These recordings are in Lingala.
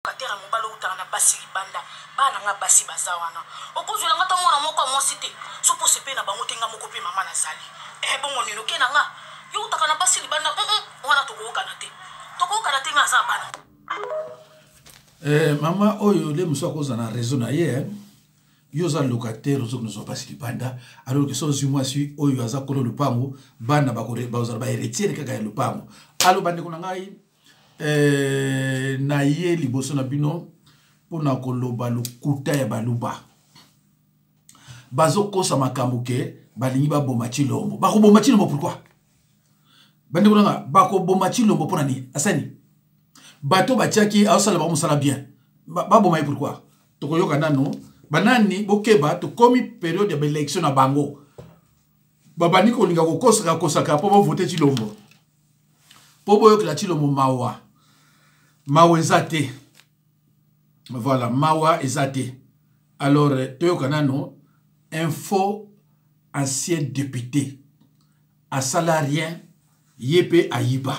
katera mobalo utana basi libanda bana nga basi bazawana okozwela nga tango na moko mo cité sopo sepe na bango tenga moko pe mama nazali bongo nino ke na nga yo utaka na basi libanda wana tokokana te nga za bana mama oyo le muso akoza na raison na ye yo za locataire zo nous basi libanda alors que son moi si oyo aza kolo lupango bana bakore baza ba héritier kaka ya lupango alo bande kuna ngai na ye liboso na bino pona koloba lokuta ya baluba bazo kosa makambo ke balingi ba boma chilombo bako boma chilombo pourquoi bande kuna nga bako boma chilombo pona ni asani bato batiaki asala ba musala bien ba boma pourquoi tokoyoka nano banani bokeba to komi période ya élection na bango babani ko linga ko kosaka po ba voter chilombo po boyo kila chilombo mawa ezate voilà mawa ezate alors toyoka nano info ancien député à salarien yepe ayiba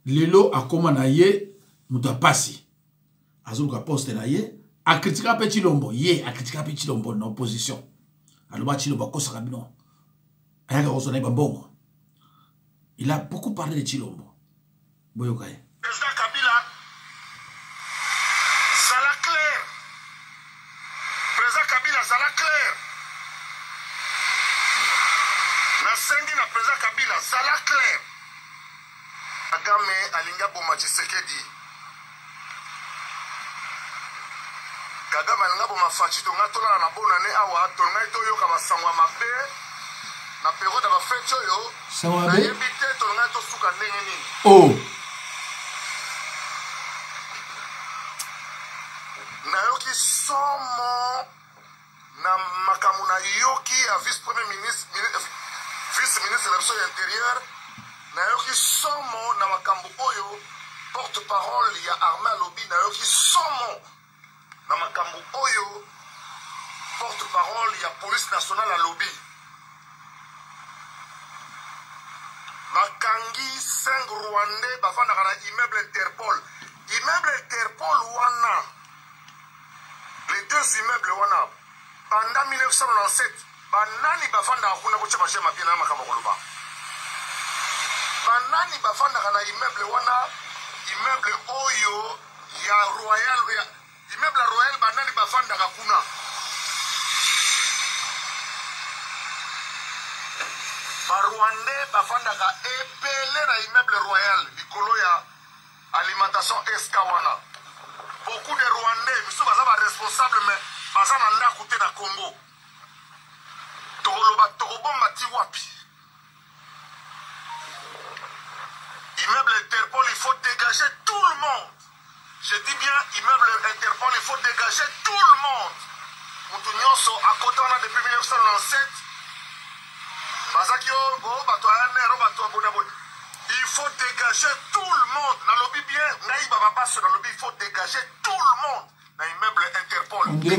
lelo akoma na ye muta pasi azuka poste na ye a critiquer pe Chilombo ye a critiquer pe Chilombo na opposition aloba Chilombo ko saka bino ayaka ko sona bambongo il a beaucoup parlé de Chilombo boyoka ye président Kabila zala clair président Kabila zala clair na sengi na président Kabila zala clair Agame alinga boma Tshisekedi Kagame alinga boma fachi to ngatola na bona ne awa to ngai to yoka basangwa mabe na periode ba fecho yo sangwa na mabe yebite to ngai to suka ndenge nini oh na yoki somo na makamu na yoki a vice premier ministre de l'intérieur na yoki somo na makambu oyo porte-parole ya Armand Lobi na yoki somo na makambu oyo porte-parole ya police nationale à Lobi bakangi 5 Rwandais bafandaka na immeuble Interpol wana les deux immeubles wana pendant 1997 banani bafandaka kuna kocha bashe mapia na makambo koloba banani bafandaka na immeuble wana immeuble oyo ya royal ya immeuble royal banani bafandaka kuna ba Rwandais bafandaka ebele na immeuble royal likolo ya alimentation SK wana beaucoup de Rwandais miso baza ba responsable mais baza na ndako te na Congo tokoloba tokobomba ti wapi immeuble Interpol il faut dégager tout le monde je dis bien immeuble Interpol il faut dégager tout le monde mutu nyonso akota wana depuis 1997 bazaki o bato ya nero bato ya bonaboy il faut dégager tout le monde na lobby bien ngai baba baso na lobby il faut dégager tout le monde na immeuble Interpol on dirait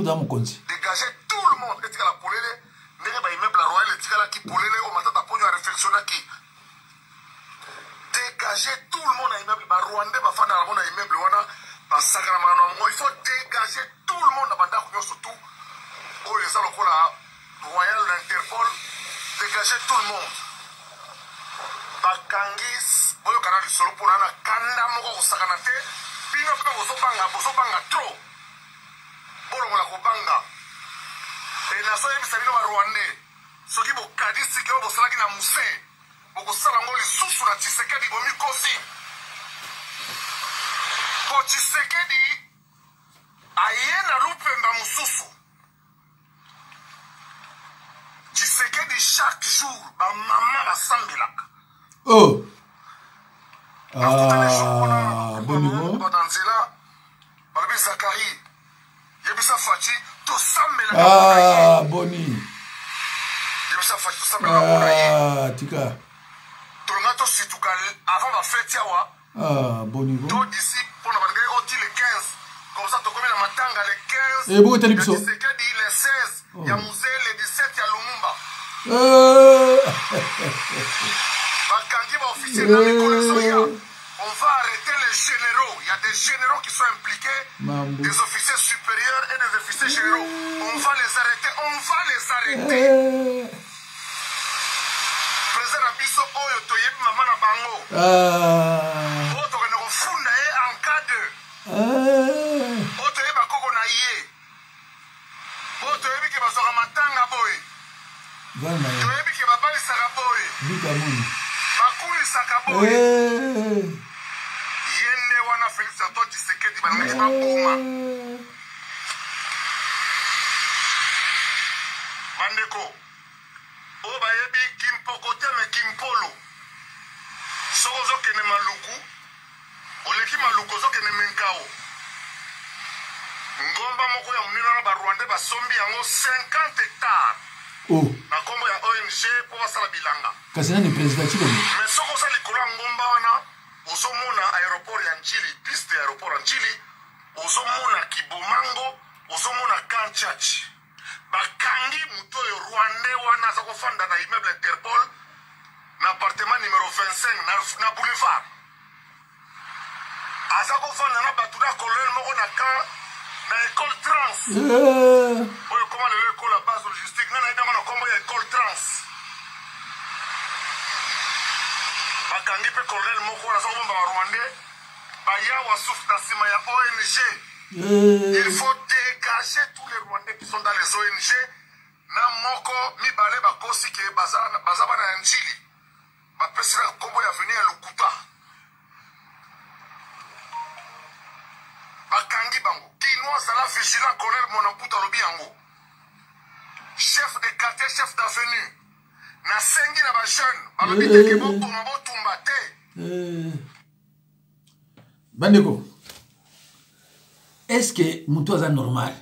dans mon compte dégager tout le monde etika la polele ndenge ba immeuble royal etika la ki polele o matata ponyo a réflexion ki dégager tout le monde na immeuble ba Rwandais ba fana na immeuble wana ba sakana mano il faut dégager tout le monde na banda ko surtout o les alokola royal Interpol dégager tout le monde bakangis boyo kana lisolo pona na kanda moko kosakana te bino pe bozobanga trop bolongola kobanga e naso yebisa bino ba Rwandais soki bokadisi ke bosalaki na muse bokosala ngo lisusu na Tshisekedi bomikosi po Tshisekedi aye na lupemba mosusu Tshisekedi chaque jour ba mama basambelaka oh bonimo batanzela balobi Zakari yebisa fachi boni yebisa fachi tosambelaka tika tolonga tosituka avant bafeti awa bonimo to d'ici mpona balingaki oti le 15 comme ça tokomi na matanga le 15 bokotali biso ya Tshisekedi le 16 ya musée le 17 ya Lumumba bakangi ba officier na mikolo ezoya on va arrêter les généraux. Il y a des généraux qui sont impliqués, des officiers supérieurs et des officiers généraux. On va les arrêter, on va les arrêter. Président Abisso, Oyo, Toyeb, Maman Bango. Oto, on a funda en cas de. Oto, Eba Koko na ye. Oto, Ebi ke basoka matanga boy. Toyebi ke babali saka boy. Bakuli saka boy. Yende wana Félix Antoine Tshisekedi banameki baboma. Bandeko. O bayebi Kimpoko teme Kimpolo. Soko zokene maluku. Oleki maluku zokene menkao. Ngomba moko ya munino na Barwande basombi yango 50 hectares. Na kombo ya ONG pour basala bilanga. Kasi nani president chilo? Mais soko sa likolo ngomba wana ozomona aéroport ya Njili, piste ya aéroport ya Njili, ozomona Kibomango, ozomona Kanchachi. Bakangi muto yo Rwandais wana za kofanda na immeuble Interpol na appartement numéro 25 na boulevard. Aza kofanda na batuda colonel moko na kan na école trans. Oyo comment le école la base logistique na ida na kombo ya école trans. Bakangi pe colonel moko na za komba Rwandais baya wa souf na sima ya ONG. Il faut dégager tous les Rwandais qui sont dans les ONG. Namoko mibale bakosi ke bazaba na Njili. Bapesira kombo ya venir Lukuta. Bakangi bango. Kinois sala vigilant colonel Monamputa lobi yango. Chef de quartier, chef d'avenue. Na sengi na ba jeune. Balobi teke bokoma botumba te. Bandeko. Est-ce que Moutoza est normal?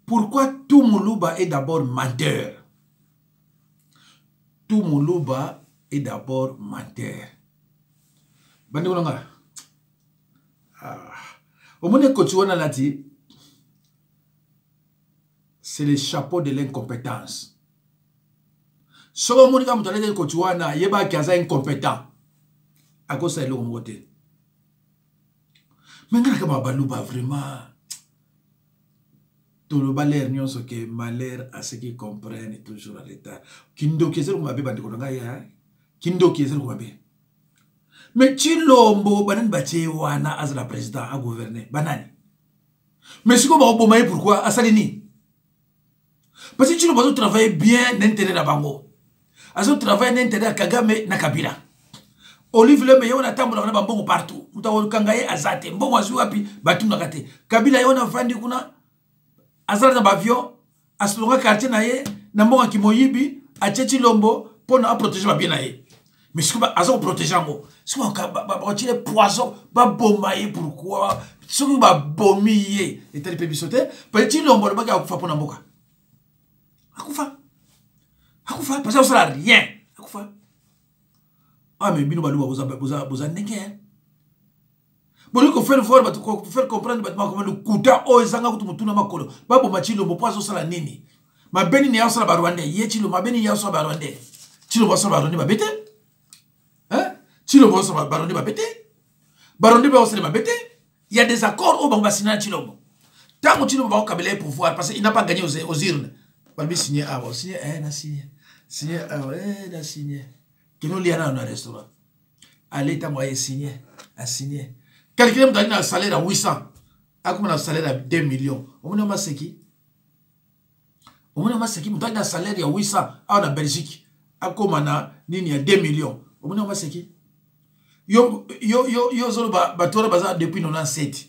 Pourquoi tout Moulouba est d'abord menteur? Tout Moulouba est d'abord menteur. Bande Kolonga. Au monde Kochuana Lati, c'est le chapeau de l'incompétence. Si on monde comme Tolé Kochuana, Yeba Kaza incompétent. À cause de l'homme. Mais quand on balouba vraiment, tout le balai n'y a ce que malheur à ceux qui comprennent toujours à l'état. Kindo qui est le mabé bande kolonga ya, Kindo qui est le mabé. Mais Chilombo banan bache wana as la président à gouverner banani. Mais si on va au Bomaï pourquoi à Salini? Parce que Chilombo travaille bien n'intérêt à Bango. Azo travaille n'intérêt à Kagame na Kabila. Olive le meilleur na tambo na bambongo partout. Mutawo kangaye azate mbongo azuapi batum na kate. Kabila yona vandi kuna azala na bavio aslonga quartier na ye na mbongo kimoyibi achechi lombo pona protéger ba bien na ye. Mais si ba azo protéger ngo. Si ba tire poison ba bomaye pourquoi? Si ba bomiye et tel pébisoté petit lombo ba ka kufa pona mboka. Akufa. Akufa parce que ça rien. Akufa. Ah, mais bino balou boza nenge. Bon, il faut faire comprendre comment le kuta o ezanga kutu mutuna makolo. Babo machilo bo poazo sala nini. Ma beni ni yaso la Barwande, ye chilo ma beni yaso la Barwande. Chilo boso Barwande ba bete? Hein? Chilo boso Barwande ba bete? Barwande ba osele ba bete? Il y a des accords au bamba signé chilo. Tant que chilo ba kabele pouvoir parce qu'il n'a pas gagné aux urnes. Balbi signé avant, signé na signé. Signé na signé. Qui nous liana dans un restaurant. Allez, t'as moyen signé, à signer. Quelqu'un m'a donné un salaire à 800. A comme un salaire à 2 millions. On m'a dit, c'est qui? On m'a dit, c'est qui? On m'a donné un salaire à 800 en Belgique. A comme un nini à 2 millions. On m'a dit, c'est qui? Yo, zolo batora baza depuis 97.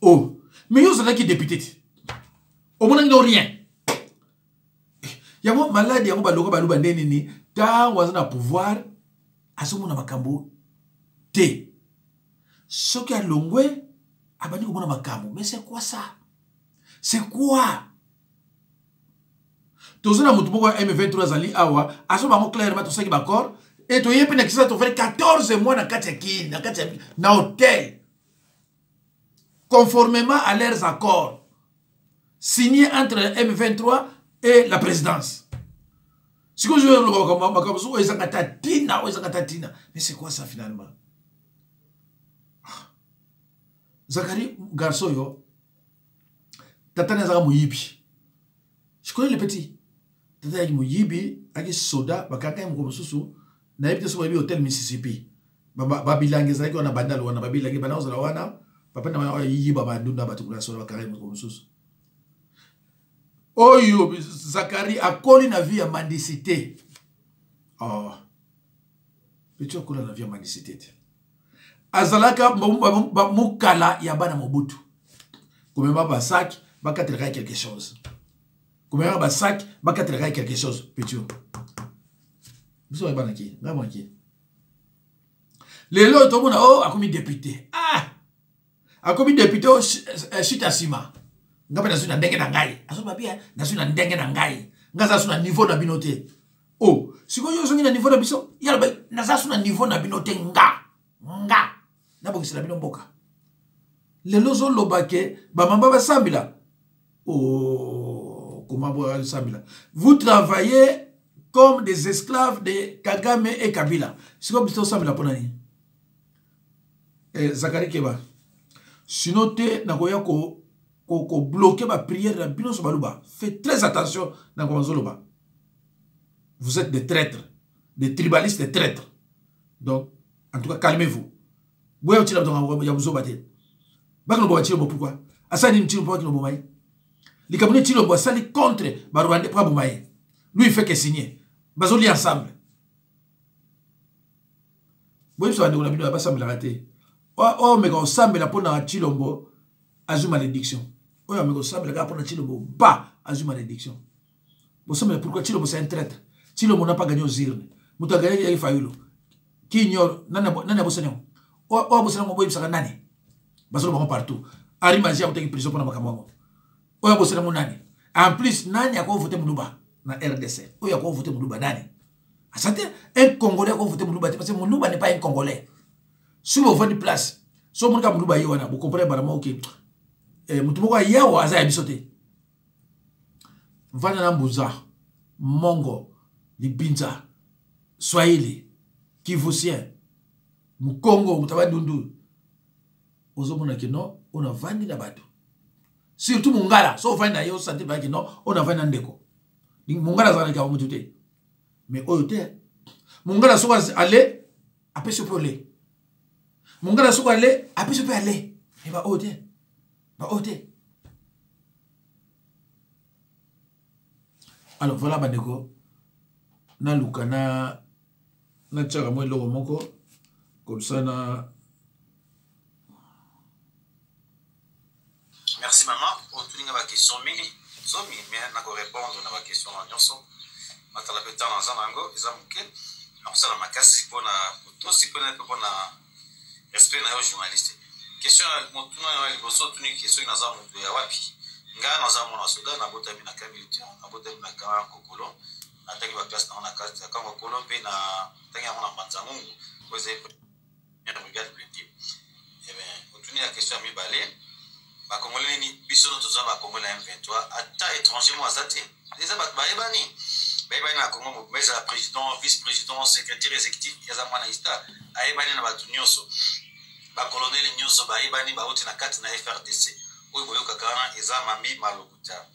Oh. Mais yo, c'est qui député? On m'a dit, rien. Yamo malade, yamo baloka baluba nini. Tant on a pouvoir, à ce moment makambo, té. Ce qui a longé, abani au makambo. Mais c'est quoi ça? C'est quoi? Tous les moutons M23 zali awa, à ce moment clairement tout ça qui d'accord. Et tu y es péné qui ça te fait 14 mois dans Katchaki, dans hôtel, conformément à leurs accords signés entre M23 et la présidence. Si vous jouez mais c'est quoi ça finalement? Zakari, garçon, yo. Tata Nazara Mouyibi. Je connais les petits. Tata Mouyibi, avec soda, bakaka moukomosusu, naïbte sur le hôtel Mississippi. Babilangue, c'est qu'on a bandal, on a babilangue, banana, on a wana. Papa n'a yi baba dunda batukula soda bakaka moukomosusu. Oh yo, Zakari a collé na vie à mendicité. Oh. Petit a collé na vie à mendicité. Azalaka mukala yabana mobutu. Comme ma sac, bakatelera quelque chose. Comme ma sac, bakatelera quelque chose. Petit. Vous savez pas qui, vraiment qui. Les lots tout le monde a commis député. Ah, a commis député suite à Sima. Ngapa na suna ndenge na ngai. Aso babia na suna ndenge na ngai. Ngaza suna niveau na binote. Oh, siko yo songi na niveau na biso. Yala ba na za suna niveau na binote nga. Na bokisi na bino mboka. Lelo zo lobake ba mamba ba sambila. Oh, comment ba sambila. Vous travaillez comme des esclaves de Kagame et Kabila. Siko biso sambila ponani. Zakari Keba. Sinon te na koya ko bloquer ma prière dans Bino Sobaluba. Faites très attention dans Komazoloba. Vous êtes des traîtres, des tribalistes, des traîtres. Donc, en tout cas, calmez-vous. Vous voyez, vous avez pourquoi? Asani Mtilo pour qu'il ne les Camerounais Tilo boit ça contre Barouane Praboumaye. Lui, il fait que signer. Bazoli ensemble. Vous voyez, on a bien pas raté. Oh, mais quand on semble la peau dans Chilombo, azu malédiction. Oh, mais quand on semble la peau dans Chilombo, bah, azu malédiction. Vous savez pourquoi Chilombo c'est un traître? Chilombo n'a pas gagné aux îles. Mouta gagné Yari Fayulu. Qui ignore, nana Bossignon. Oh, Bossignon, mon boy, ça va nani. Basolo partout. Ari Mazia, on t'a prison pour la Macamongo. Oh, Bossignon, mon nani. En plus, nani a quoi voté Moulouba dans RDC. Oh, il a quoi voté Moulouba, nani. C'est un Congolais a quoi voté Moulouba, parce que Moulouba n'est pas un Congolais. Si vous avez une place, si vous avez une place, vous comprenez que vous avez une place. Vanana Mouza, Mongo, Libinza, Swahili, Kivusien, Mukongo, Mutabadundu. Vous avez dit non, on a vendu la bateau. Surtout Mungala, si vous avez dit non, on a vendu un déco. Mungala, ça n'a pas été. Mais au hôtel, Mungala, si vous allez, après ce problème. Mon gars, si vous allez, après je peux aller. Il va ôter. Alors voilà, Bandeko. Na lukana. Na tchara moi logo moko. Comme ça, na. Merci, maman. Pour tout le monde qui sont mis. Zomi, mais na ko répondre na question en nyonso. Matala peta na zanango, ezamuke. Alors ça, la makasi pour na. Tout si peut être pour na. Respect na yo journaliste. Question motuna yo liboso tuni question na za mutu ya wapi. Nga na za mona soda na bota mina ka militaire, na bota mina ka kokolo. Na tangi ba classe na carte ka kokolo pe na tangi mona mbanza mungu. Koze ya brigade blindée. Eh ben, motuni la question mi balé. Ba congolais ni biso no toza ba congolais M23 ata étranger mo azate. Les abat ba ebani. Ba ebani na Congo mais la président, vice-président, secrétaire exécutif ya za mwana ista. Aibani na batu nyonso ba colonel nyonso ba aibani ba oti na kati na FRDC oyo boyo kakana eza mami malokuta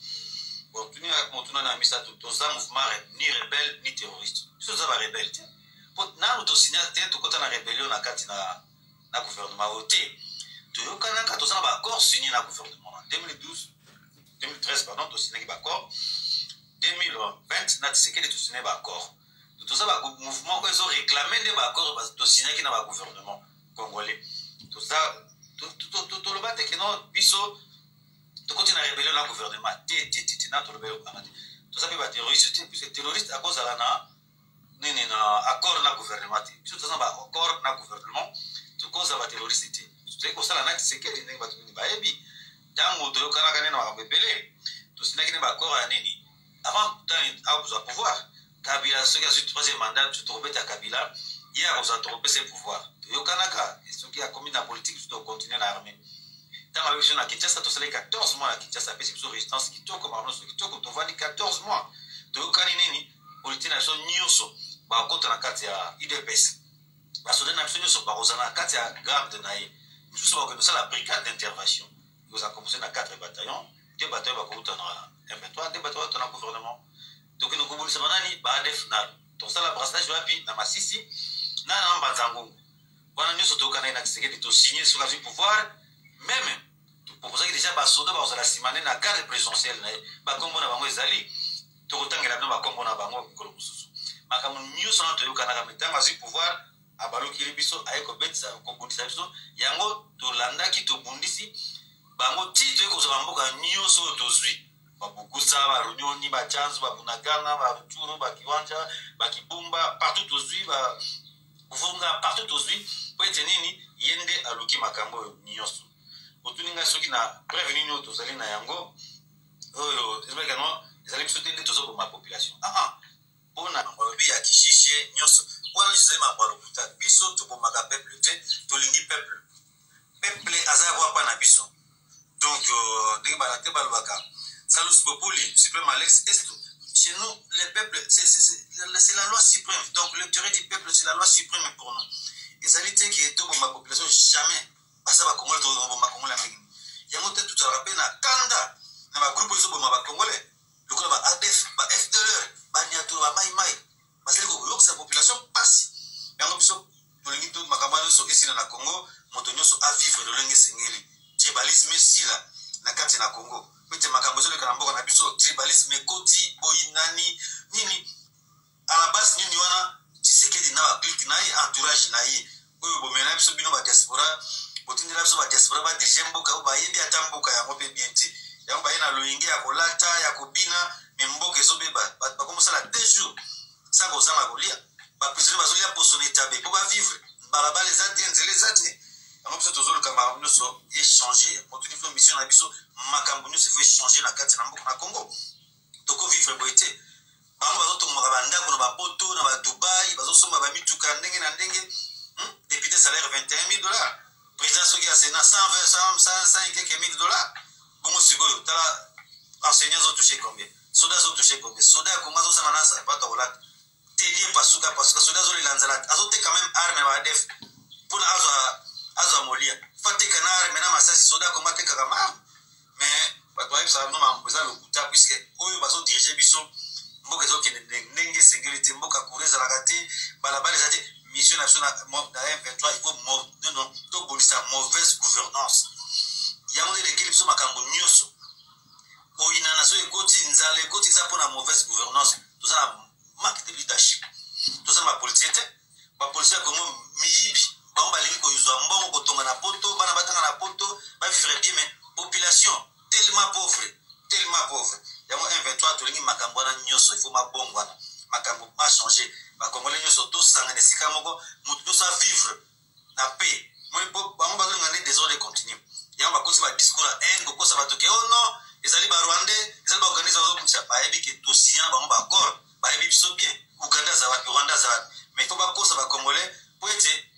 bon tuni motuna na misa toza mouvement ni rebelle ni terroriste biso za ba rebelle te pot na to signer te to kota na rébellion na kati na gouvernement ote to yokana ka toza na ba accord signé na gouvernement en 2013 pardon to signé ba accord 2020 na Tshisekedi to signé ba accord. Tout ça, le mouvement ils ont réclamé des accords de signer qui n'a pas gouvernement congolais. Tout ça, tout le bâtiment qui n'a biso, tout continue à rébellion dans le gouvernement. Tout ça peut être terroriste, puisque terroriste à cause de l'accord dans le gouvernement. Tout ça, accord dans le gouvernement, tout cause de la terroriste. Tout ça, ça la c'est qu'elle n'est pas tout baébi. Dans le monde, quand on a rebellé, tout ça n'est pas accord à nini. Avant, à besoin de pouvoir. Kabila, ceux qui ont eu le troisième mandat, tu te remets à Kabila, hier, on a trompé ses pouvoirs. Yokanaka, et ceux qui ont commis la politique, tu dois continuer l'armée. Dans la révolution à Kinshasa, tu as 14 mois à Kinshasa, parce que tu as résistance qui toque comme Arnaud, qui toque, tu as 14 mois. Tu as eu politique nation nyonso, ba contre la carte ya IDPS. Ba soda na biso nyonso ba kozana carte ya garde na ye. Nous sommes dans la brigade d'intervention. Nous avons commencé dans 4 bataillons. 2 bataillons vont dans M23, 2 bataillons dans le gouvernement. Donc nous avons commencé à faire donc ça, la brassage de la vie, dans ma sissi, dans la Banzango. Quand nous sommes au Canada, nous avons signé sur le pouvoir, même. Pour ça que déjà, les soldats vont se simaner dans la garde présidentielle. Comme on a des alliés, tout le temps, il y a des comme on a des alliés. Mais comme nous sommes au Canada, nous avons le pouvoir, à Balo Kiribiso, à Ekobetsa, comme on dit, il y a un autre Landa qui te bondit. Bango titre que nous avons nous sommes tous. Babukusa, Barunyoni, Bachans, Babunagana, Babuturo, Bakiwanja, Bakibumba, partout aujourd'hui, Bafunga, partout aujourd'hui, pour être nini, Yende, Aluki Makambo, Nyosu. Otuninga soki na prévenir nous tous aller na yango. J'espère que non, les allez sauter tous pour ma population. On a envie à Kishiche, Nyosu. Quand je sais ma balokuta, biso to bomaka peuple te, to lingi peuple. Peuple azawa pa na biso. Donc, dès balate balbaka. Salus Populi, Suprême Alex Estou. Chez nous, les peuples, c'est la loi suprême. Donc, le durée du peuple, c'est la loi suprême pour nous. Et ça dit que tout ma population, jamais. Parce que Congolais, tout ma Congolais. Il y a un tout à rappel, na Kanda, na ma groupe de ma Congolais. Le coup, ADF, FDLR, Niato, Maïmaï. Parce que sa population passe. Il y a un peu de tout ma campagne sur ici dans le Congo, Montonio à vivre de l'Engue Sengeli. Tribalisme ici, là, na Kati na Congo. Mete makambozo le kanamboka na biso tribalisme koti boyinani nini à la base nini wana Tshisekedi na ba clique na entourage na yi oyo bomena biso bino ba diaspora botindira biso ba diaspora ba dijemboka ba yebi atamboka ya ngope bienti ya ba ina loyinge ya kolata ya kobina memboka ezobeba ba commencer la 2 jours ça ko zama kolia ba président bazolia posone tabe pour ba vivre balabala les atenze les atenze. On peut toujours le camarade nous sont échangés. Pour une fois mission à biso, Makambu se fait changer la carte na Congo. Donc on vivre boité. Bango bazoto mabanda ko na bapoto na Dubaï, bazosoma ba mituka ndenge na ndenge. Député salaire $21,000. Président soki a Sénat 120 quelques mille dollars. Bon sikoyo tala enseignants ont touché combien? Soldats ont touché combien? Soldats Congo zo sana nasa pas to la. Telier pasuka parce que soldats zo les lanzalat. Azote quand même arme ba def. Pour azo molia fate canard mena masasi soda ko mate kama mais bato ba ça non ma le kuta puisque oyo baso diriger biso mboka zo kende ndenge sécurité mboka kureza la gate balabala zate mission nationale na M23 il faut non to bolisa mauvaise gouvernance ya ngone l'équipe so makambo nyoso oyina na so ekoti nzale ekoti za pona mauvaise gouvernance tout ça manque de leadership tout ça ma politique ba politique comme miyibi ba balingi ko yuzwa mbongo kotonga na poto bana batanga na poto ba vivre bien mais population tellement pauvre ya mo M23 to lingi makambo na nyoso il faut mabongwa makambo ma changer ba Congolais nyoso to sanga nesika moko mutu to sa vivre na paix mo ba mo bazonga ne désordre continue ya ba kosi ba discours en ko kosa ba toke oh non ezali ba Rwandais ezali ba organiser zo mutsa ba ebi ke dossier ba mo ba accord ba ebi biso bien Uganda za ba Rwanda za mais faut ba kosa ba Congolais pour être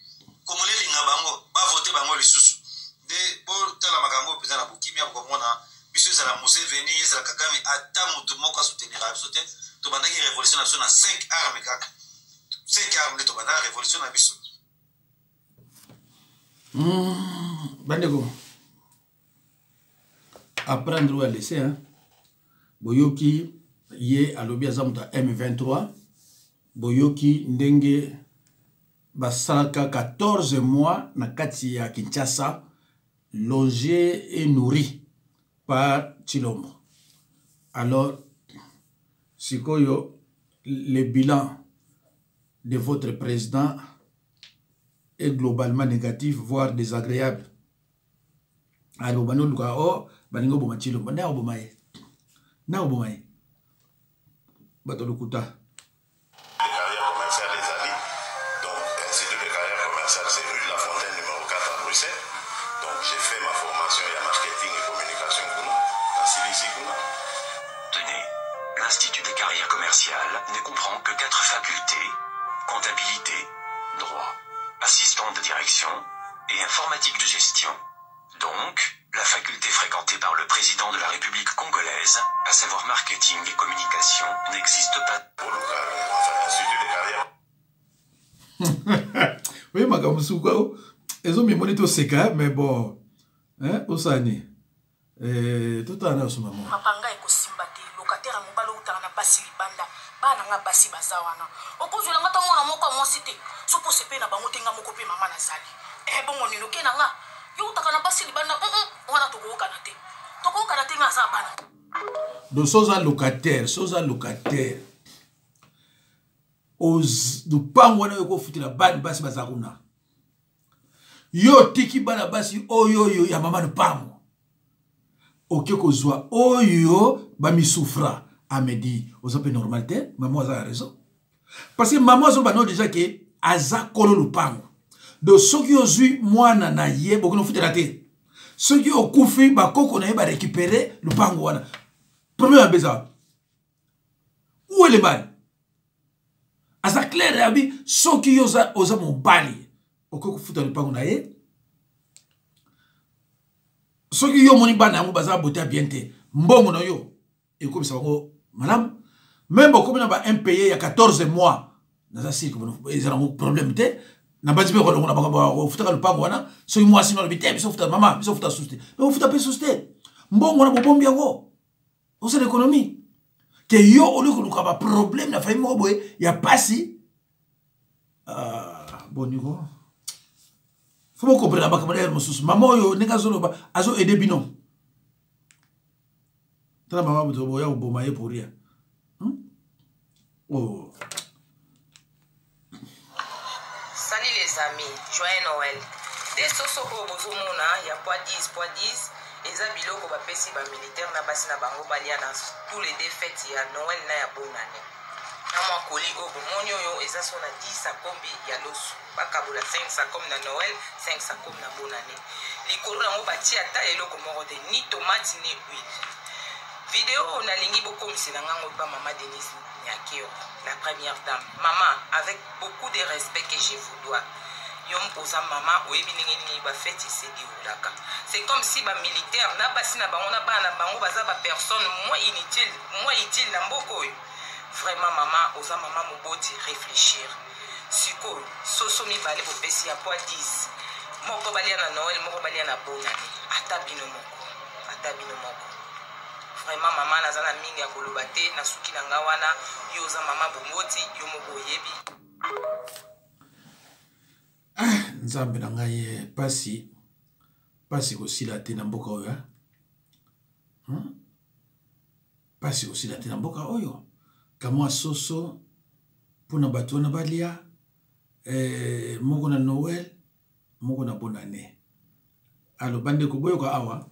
Congolais linga bango ba voter bango lisusu de pour tala makambo pesa na bukimia ko mona biso za la Museveni za Kagame ata mutu moko soutenir biso te to bandaki révolution nationale 5 armes kaka 5 armes to bandaki révolution na biso bandeko apprendre ou à laisser hein boyoki ye alobi azamuta M23 boyoki ndenge basalaka 14 mois na kati ya Kinshasa logé et nourri par Tshilombo. Alors sikoyo le bilan de votre président est globalement négatif voire désagréable. Alors bano luka oh baningo boma Tshilombo na obomaye bato lukuta L'Institut des carrières commerciales ne comprend que 4 facultés: comptabilité, droit, assistant de direction et informatique de gestion. Donc, la faculté fréquentée par le président de la République congolaise, à savoir marketing et communication, n'existe pas. Oui, Makamusuko, Ils ont mis mon état sec, mais bon. Hein, Osani. Tout à l'heure, ce moment. Mapanga eko simbate, locataire mobalo utana na basi libanda, bana nga basi bazawana. Okozwe nga ta mwana moko mwasite, sopo sepe na bango tenga moko pe mama na zali. Bongo nino ke na nga, yo utaka na basi libanda, wana tokoka na te. Tokoka na te nga za bana. Donc, soza locataire. Du pango wana yoko futila bani basi bazakuna. Yo tiki bana basi oyo ya mama no pango. Ok kozwa oyo ba mi souffra a me dit oza pe normalité maman a raison parce que maman zo bano déjà que aza kolo lupango do soki ozwi mwana na ye boko no futela te soki okufi ba koko na ye ba récupérer lupango wana premier beza où est le mal aza clair abi soki oza mobali okoko futa lupango na ye soki yo moni bana yango baza bote bien te mbongo na yo ekomisa bango madame même bokomi na ba impayé ya 14 mois naza siri ko ezala ngo problème te na bazi be ko na ba futaka lupango wana soki mwasi no bite biso futa mama biso futa suste mais futa pe suste mbongo na bobombi yango osa l'économie que yo oli ko luka ba problème na famille mo boye ya pasi boniko faut vous comprendre ba kamera mususu maman yo neka zolo ba azo aider bino tala mama boto ya oboma ye pour rien oh salut les amis, joyeux Noël. Des soso ko bozomona ya poids 10 eza biloko ba pesi ba militaire na basi na bango balia na tous les défaites ya Noël na ya bonne année. Amwa koli obo monyo yo eza so na 10 sakombi ya losu bakabula 5 sakombi na Noël 5 sakombi na bonne année likolo na mo batia ata eloko moko te ni tomate ni huile vidéo na lingi bokomisi na ngango ba mama Denise Nyakio la première dame maman avec beaucoup de respect que je vous dois yom posa maman oyebi ningi ba fête sedi ulaka c'est comme si ba militaire na basi na bango na bana bango baza ba personne moins utile na mboko oyo. Vraiment maman oza maman moboti réfléchir siko soso mibale bopesi ya poids 10 moko balia na Noël moko balia na bonne année ata bino moko vraiment maman naza na mingi ya koloba te na suki na nga wana yo oza maman bomoti yo moko oyebi nzambe na ngai pasi kosila te na mboka oyo pasi kosila te na mboka oyo kamwa soso pona bato na balia moko na Noël moko na bonne année alors bande ko boyo ka awa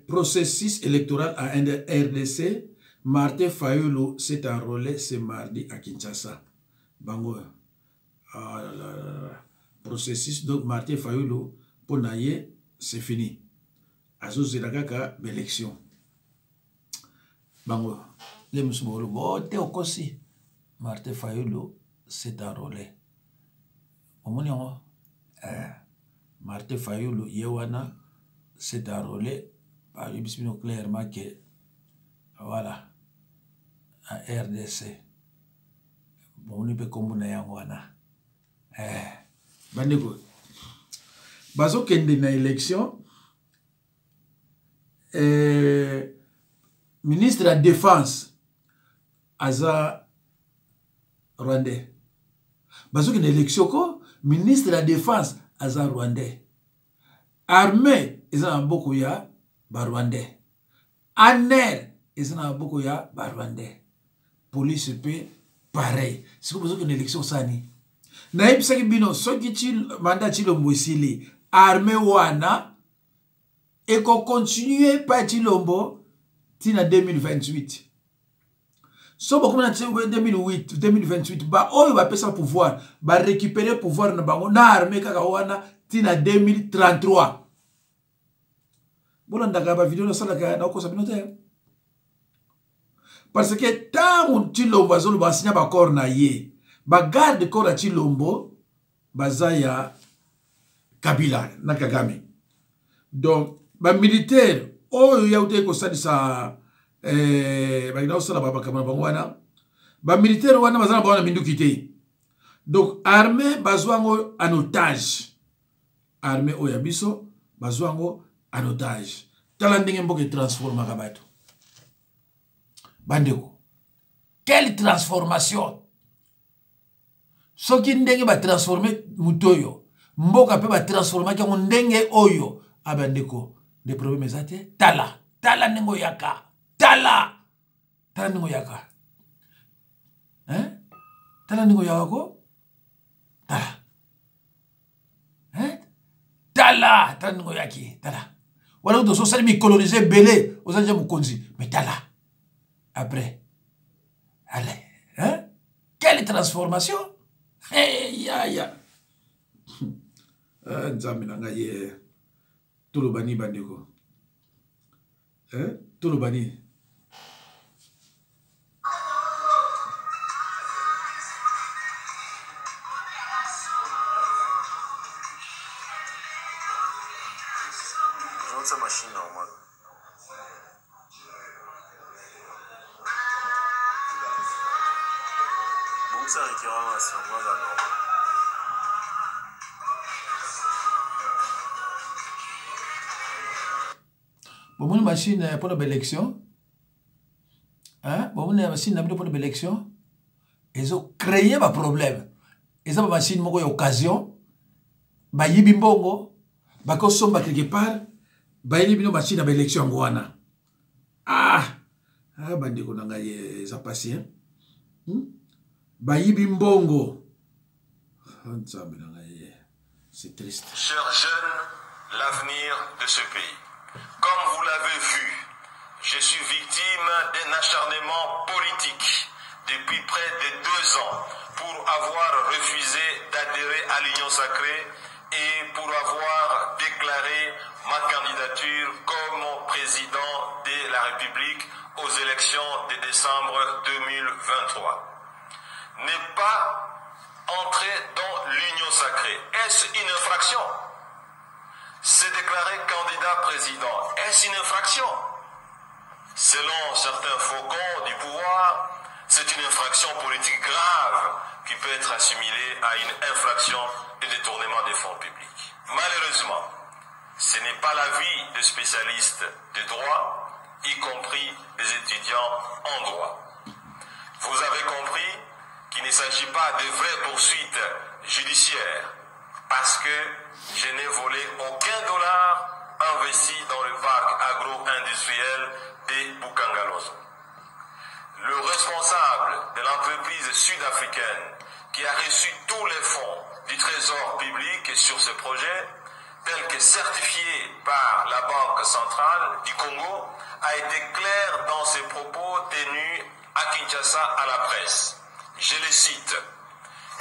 processus électoral à RDC Martin Fayulu s'est enrôlé ce mardi à Kinshasa bango processus donc Martin Fayulu pona ye c'est fini azo zilaka élection bango les musulmans bote okosi Martin Fayulu s'est enrôlé omoniongo Martin Fayulu yewana s'est enrôlé par bismino clairement que voilà à RDC bon ni pe komuna yango wana bandeko bazo kende na élection ministre de la défense aza rwandais bazoki na élection ko ministre de la défense aza rwandais armée eza na boko ya ba rwandais ANR eza na boko ya ba rwandais police pe pareil siko bazoki na élection sani na yebisaki bino soki mandat Tshilombo esili armée wana eko continuer pa Tshilombo tina 2028 so beaucoup na 2028 ba oyo ba pesa pouvoir ba récupérer pouvoir na bango na armée kaka wana tina 2033 bolanda ka ba vidéo na sala ka na ko sabino te parce que tant Tshilombo azolo ba signa ba corps na ye ba garde corps à Tshilombo bazaya Kabila na Kagame donc ba militaire oyo yaute ko sadisa bagina osala baba kamana bangwana ba militaire wana bazana bana minduki te donc armée bazwango en otage armée oyo ya biso bazwa yango en otage. Tala ndenge mboka transformaka bato bandeko. Quelle transformation! Soki ndenge ba transformer mutu oyo mboka pe ba transformer kango ndenge oyo abandeko de problème ezate tala ndenge yaka tala ndenge yaka tala ndenge yaka ko tala ndenge yaki tala wala ko so sali mi coloniser belé aux anja mukonzi mais tala après allez quelle transformation ya nzambe na ngai ye tolobani bandeko tolobani sa machine normale. Donc ça récupération normal. Bon, une machine pour l'élection. Bon, une machine pour l'élection. Ils ont créé un problème. Ils ont une machine pour l'occasion. Bah, y a des bongo. Bah, quand on quelque part. Bah, il y a une machine pour l'élection. Bandi ko nanga ye za passé. Bah, y a des bongo. C'est triste. Chers jeunes, l'avenir de ce pays. Comme vous l'avez vu, je suis victime d'un acharnement politique depuis près de 2 ans pour avoir refusé d'adhérer à l'Union sacrée et pour avoir déclaré ma candidature comme président de la République aux élections de décembre 2023. Ne pas entrer dans l'Union sacrée, est-ce une infraction? Se déclarer candidat président, est-ce une infraction? Selon certains faucons du pouvoir, c'est une infraction politique grave qui peut être assimilée à une infraction de détournement des fonds publics. Malheureusement, ce n'est pas l'avis des spécialistes de droit, y compris des étudiants en droit. Vous avez compris qu'il ne s'agit pas de vraies poursuites judiciaires, parce que je n'ai volé aucun dollar investi dans le parc agro-industriel de Bukangaloso. Le responsable de l'entreprise sud-africaine qui a reçu tous les fonds du trésor public sur ce projet, tel que certifié par la Banque centrale du Congo, a été clair dans ses propos tenus à Kinshasa à la presse. Je le cite.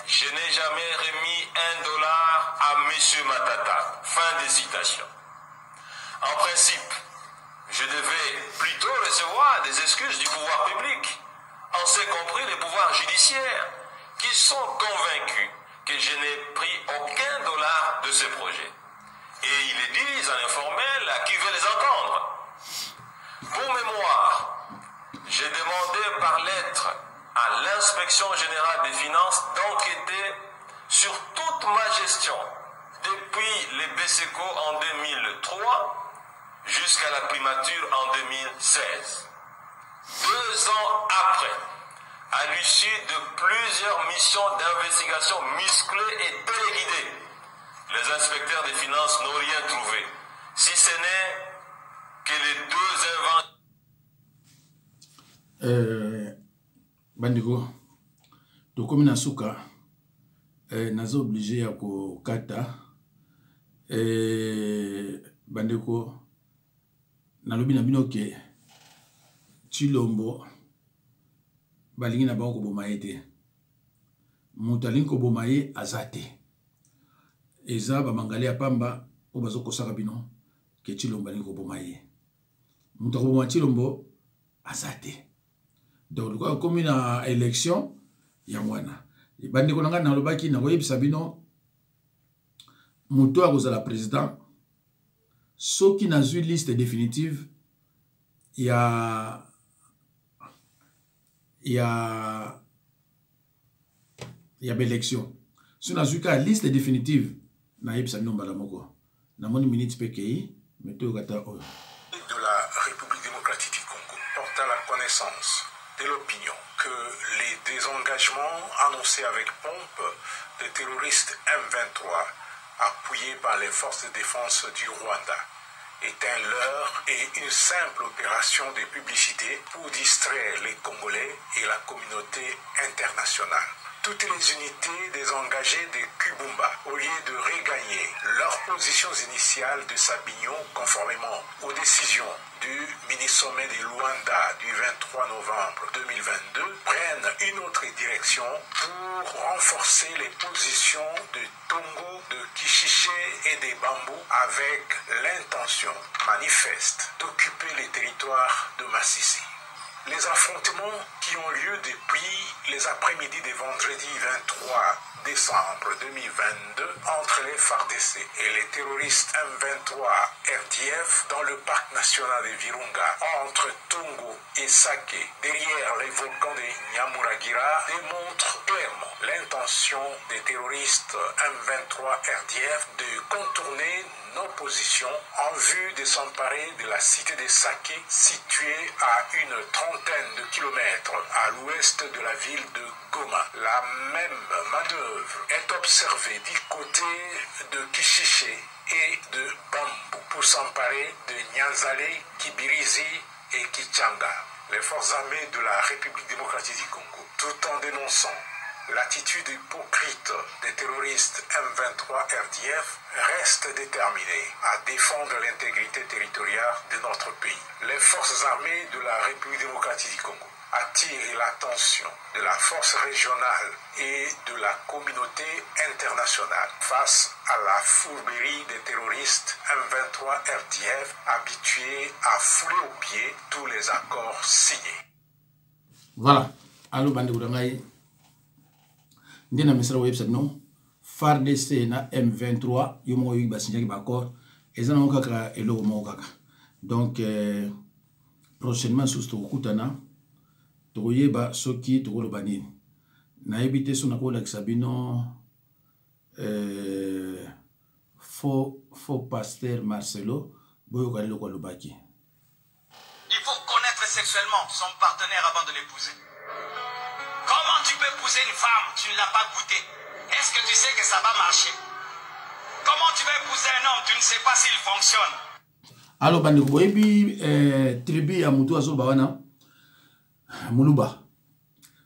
Je n'ai jamais remis $1 à M. Matata. Fin de citation. En principe, je devais plutôt recevoir des excuses du pouvoir public, en ce compris les pouvoirs judiciaires, qui sont convaincus que je n'ai pris aucun dollar de ce projet. Et ils le disent en informel à qui veut les entendre. Pour mémoire, j'ai demandé par lettre à l'inspection générale des finances d'enquêter sur toute ma gestion depuis les BCECO en 2003 jusqu'à la primature en 2016. 2 ans après, à l'issue de plusieurs missions d'investigation musclées et téléguidées, les inspecteurs des finances n'ont rien trouvé, si ce n'est que les 2 inventeurs. Bandiko, tokomi na suka, nazo obligé ya kokata. Bandiko, nalobi na bino ke Tshilombo balingi na bango koboma ye te. Moto alingi koboma ye aza te. Eza bamangale ya pamba oyo bazokosaka bino ke Tshilombo alingi koboma ye. Moto akoboma Tshilombo aza te. Donc, comme une élection, il y a mwana. Et bandeko nanga nalobaki na koyebisa bino moto akozala président soki nazwi liste définitive ya élection. Si nazwi ka liste définitive na yebisa bino mbala moko. namoni minute PKI mettez au gata de la République démocratique du Congo porte à la connaissance de l'opinion que les désengagements annoncés avec pompe des terroristes M23 appuyés par les forces de défense du Rwanda est un leurre et une simple opération de publicité pour distraire les Congolais et la communauté internationale. Toutes les unités désengagées de Kubumba, au lieu de regagner leurs positions initiales de Sabignon conformément aux décisions du mini-sommet de Luanda du 23 novembre 2022, prennent une autre direction pour renforcer les positions de Tongo, de Kishiché et des Bambous avec l'intention manifeste d'occuper les territoires de Massissi. Les affrontements qui ont lieu depuis les après-midi de vendredi 23 décembre 2022 entre les FARDC et les terroristes M23 RDF dans le parc national de Virunga, entre Tongo et Sake, derrière les volcans de Nyamuragira, démontrent clairement l'intention des terroristes M23 RDF de contourner nos positions en vue de s'emparer de la cité de Sake, située à une trentaine de kilomètres à l'ouest de la ville de Goma. La même manœuvre est observée du côté de Kishiché et de Bambou pour s'emparer de Nyanzale, Kibirizi et Kichanga. Les forces armées de la République démocratique du Congo, tout en dénonçant l'attitude hypocrite des terroristes M23 RDF, reste déterminée à défendre l'intégrité territoriale de notre pays. Les forces armées de la République démocratique du Congo attirent l'attention de la force régionale et de la communauté internationale face à la fourberie des terroristes M23 RDF habitués à fouler aux pieds tous les accords signés. Voilà. Allô, bande Ourangaï. Ndina misra website non FARDC na M23 yomo yi basinjaki bakor ezana okaka elo mo okaka donc prochainement sous to kutana to yeba soki to lo banini na ebité sona ko la sabino faux pasteur Marcelo boyo kalelo ko lobaki. Il faut connaître sexuellement son partenaire avant de l'épouser. Comment tu peux épouser une femme, tu ne l'as pas goûté? Est-ce que tu sais que ça va marcher? Comment tu peux épouser un homme, tu ne sais pas s'il fonctionne? Alors, bandi boyebi tribu ya mutu azo bawana muluba.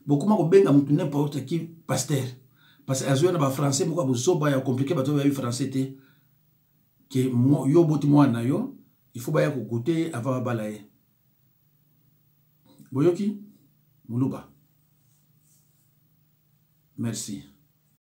Beaucoup ma benga mutu n'importe qui pasteur. Parce que azo na ba français moko bosoba ya compliqué bato ba français te que yo boti mwana yo il faut ba ya ko goûter avant balaye. Boyoki muluba. Merci.